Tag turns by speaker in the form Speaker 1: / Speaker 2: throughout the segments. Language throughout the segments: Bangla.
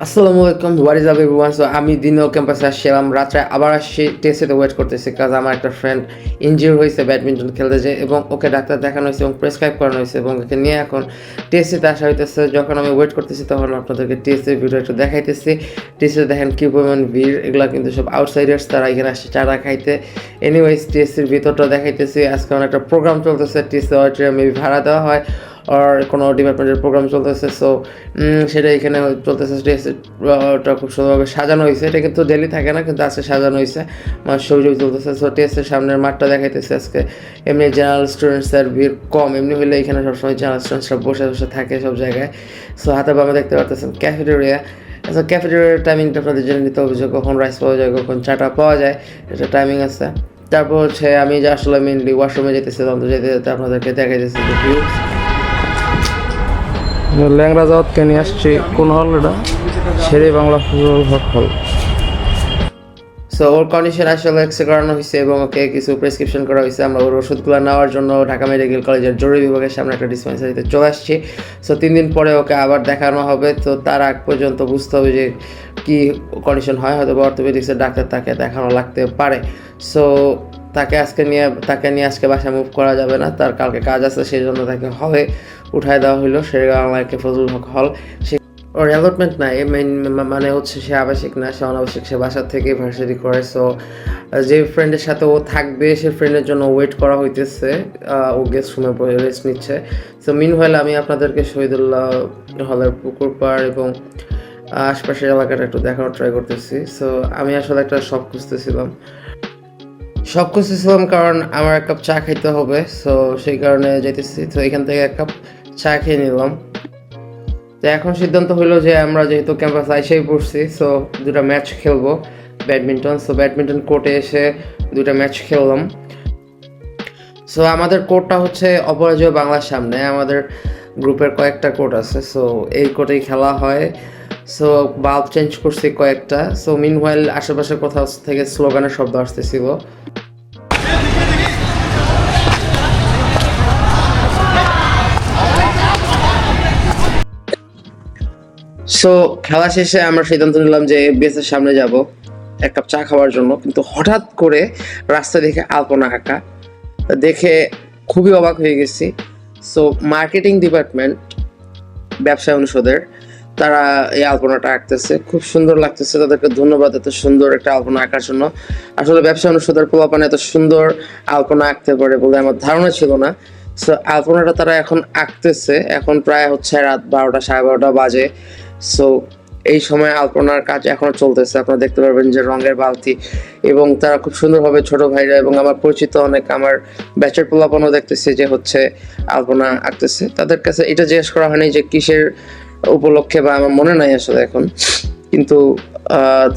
Speaker 1: আসসালামু আলাইকুম, what is up everyone. So আমি দিনেও ক্যাম্পাসে আসছিলাম, রাত্রে আবার আসছি, টেস্টে ওয়েট করতেছি কাজ আমার একটা ফ্রেন্ড ইনজিওর হয়েছে ব্যাডমিন্টন খেলতে যেয়ে, এবং ওকে ডাক্তার দেখানো হয়েছে এবং প্রেসক্রাইব করানো হয়েছে এবং ওকে নিয়ে এখন টেস্টে আসা হইতেছে। যখন আমি ওয়েট করতেছি তখন আপনাদেরকে টেস্টের ভিডিও একটু দেখাইতেছি। টেস্টে দেখেন কী পরিমাণ ভিড়, এগুলো কিন্তু সব আউটসাইডার্স, তারা এখানে আসছে চারা খাইতে। এনিওয়েজ টেস্টের ভিতরটা দেখাইতেছি। আজকে অনেক একটা প্রোগ্রাম চলতেছে, টেস্টে অডিটোরিয়াম মেবি ভাড়া দেওয়া হয় আর কোনো ডিপার্টমেন্টের প্রোগ্রাম চলতেছে। সো সেটা এখানে চলতেছে। টেস্টটা খুব সুন্দরভাবে সাজানো হয়েছে। এটা কিন্তু ডেলি থাকে না, কিন্তু আজকে সাজানো হয়েছে, ছবি চলতেছে। সো টেস্টের সামনের মাঠটা দেখাইতেছে আজকে। এমনি জেনারেল স্টুডেন্টসের ভিড় কম, এমনি হলে এখানে সবসময় জেনারেল স্টুডেন্টসরা বসে বসে থাকে সব জায়গায়। সো হাতে বামে দেখতে পারতেছেন ক্যাফেটেরিয়া। আচ্ছা, ক্যাফেটেরিয়ার টাইমিংটা আপনাদের জেনে নিতে হবে যে কখন রাইস পাওয়া যায়, কখন চাটা পাওয়া যায়, এটা টাইমিং আছে। তারপর হচ্ছে আমি যে আসলে মেনলি ওয়াশরুমে যেতেছিলাম, তো যেতে যেতে আপনাদেরকে দেখাইতেছি যে ভিউজ। ল্যাংরা জাওয়াতকে নিয়ে আসছি। কোন হল এটা? শেরে বাংলা ফুটবল হল। সো ওর কন্ডিশন আসলে এক্সরে করানো হয়েছে এবং ওকে কিছু প্রেসক্রিপশন করা হয়েছে। আমরা ওর ওষুধগুলো নেওয়ার জন্য ঢাকা মেডিকেল কলেজের জরুরি বিভাগের সামনে একটা ডিসপেন্সারিতে চলে আসছি। সো 3 দিন পরে ওকে আবার দেখানো হবে। তো তার আগ পর্যন্ত বুঝতে হবে যে কী কন্ডিশন হয়, হয়তো অর্থোপেডিক্সের ডাক্তার তাকে দেখানো লাগতে পারে। সো তাকে নিয়ে আজকে বাসায় মুভ করা যাবে না, তার কালকে কাজ আছে, সেই জন্য তাকে হলে উঠায় দেওয়া হইলো শেরেবাংলাকে ফজলুল হক হল। ওর অ্যালটমেন্ট নাই, মেইন মানে হচ্ছে সে আবাসিক না, সে অনাবাসিক, সে বাসার থেকে ভার্সিটি করে। সো যে ফ্রেন্ডের সাথে ও থাকবে সে ফ্রেন্ডের জন্য ওয়েট করা হইতেছে, ও গেস্ট রুমে বসে রেস্ট নিচ্ছে। সো মিনওয়াইল আমি আপনাদেরকে শহীদুল্লাহ হলের পুকুর পাড় এবং আশপাশের এলাকাটা একটু দেখানোর ট্রাই করতেছি। সো আমি আসলে একটা শপ খুঁজতেছিলাম কারণ আমার এক কাপ চা খাইতে হবে। সো সেই কারণে যেতেছি। তো এখান থেকে এক কাপ চা খেয়ে নিলাম। তো এখন সিদ্ধান্ত হলো যে আমরা যেহেতু ক্যাম্পাস আইসেই পড়ছি, সো দুটা ম্যাচ খেলবো ব্যাডমিন্টন। সো ব্যাডমিন্টন কোর্টে এসে দুটা ম্যাচ খেললাম। সো আমাদের কোর্টটা হচ্ছে অপরাজয় বাংলার সামনে, আমাদের গ্রুপের কয়েকটা কোর্ট আছে। সো এই কোর্টেই খেলা হয়। সো বাল্ব চেঞ্জ করছি কয়েকটা। সো মিনওয়াইল আশেপাশে কোথাও থেকে স্লোগানের শব্দ আসতেছিল। সো খেলা শেষে আমরা সিদ্ধান্ত নিলাম যে এফবিএস এর সামনে যাব এক কাপ চা খাওয়ার জন্য, কিন্তু হঠাৎ করে রাস্তা দেখে আলপনা আঁকা দেখে খুবই অবাক হয়ে গেছি। সো মার্কেটিং ডিপার্টমেন্ট, ব্যবসা অনুষদের, তারা এই আলপনাটা আঁকতেছে, খুব সুন্দর লাগতেছে। তাদেরকে ধন্যবাদ এত সুন্দর একটা আলপনা আঁকার জন্য। আসলে ব্যবসা অনুষদের পোলাপানে এত সুন্দর আলপনা আঁকতে পারে বলে আমার ধারণা ছিল না। সো আলপনাটা তারা এখন আঁকতেছে, এখন প্রায় হচ্ছে রাত 12টা 12:30 বাজে। সো এই সময় আলপনার কাজ এখনো চলতেছে। আপনারা দেখতে পারবেন যে রঙের বালতি, এবং তারা খুব সুন্দরভাবে, ছোট ভাইরা এবং আমার পরিচিত অনেক আমার ব্যাচের পোলাপানও দেখতেছে যে হচ্ছে আলপনা আঁকতেছে। তাদের কাছে এটা জিজ্ঞেস করা হয়নি যে কিসের উপলক্ষে, বা আমার মনে নাই আসলে এখন, কিন্তু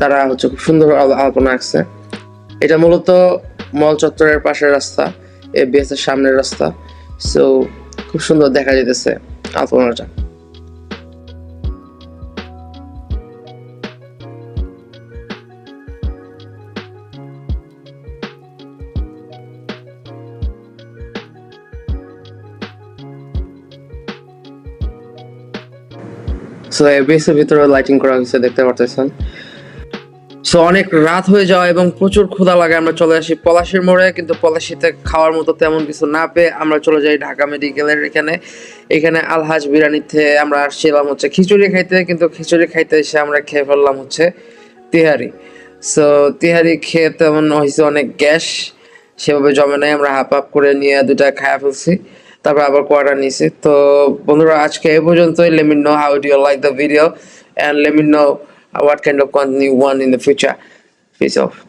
Speaker 1: তারা হচ্ছে খুব সুন্দর আলপনা আঁকছে। এটা মূলত মল চত্বরের পাশের রাস্তা, এফবিএস এর সামনের রাস্তা। সো খুব সুন্দর দেখা যেতেছে আলপনাটা। সো এফবিএস এর ভিতরে লাইটিং করা হয়েছে, দেখতে পারতেছেন। সো অনেক রাত হয়ে যাওয়া এবং প্রচুর ক্ষুধা লাগে, আমরা চলে আসি পলাশীর মোড়ে। কিন্তু পলাশীতে খাওয়ার মতো তেমন কিছু না পেয়ে আমরা চলে যাই ঢাকা মেডিকেলের এখানে আলহাজ বিরিয়ানিতে আমরা আসছিলাম হচ্ছে খিচুড়ি খাইতে, কিন্তু খিচুড়ি খাইতে এসে আমরা খেয়ে ফেললাম হচ্ছে তিহারি। সো তিহারি খেয়ে তেমন হয়েছে অনেক গ্যাস, সেভাবে জমে নাই, আমরা হাফ হাফ করে নিয়ে দুটা খায়া ফেলছি, তারপর আবার কোয়ার্টার নিয়েছি। তো বন্ধুরা, আজকে এই পর্যন্তই। Let me know how do you like the video, and let me know what kind of content you want in the future. Peace off.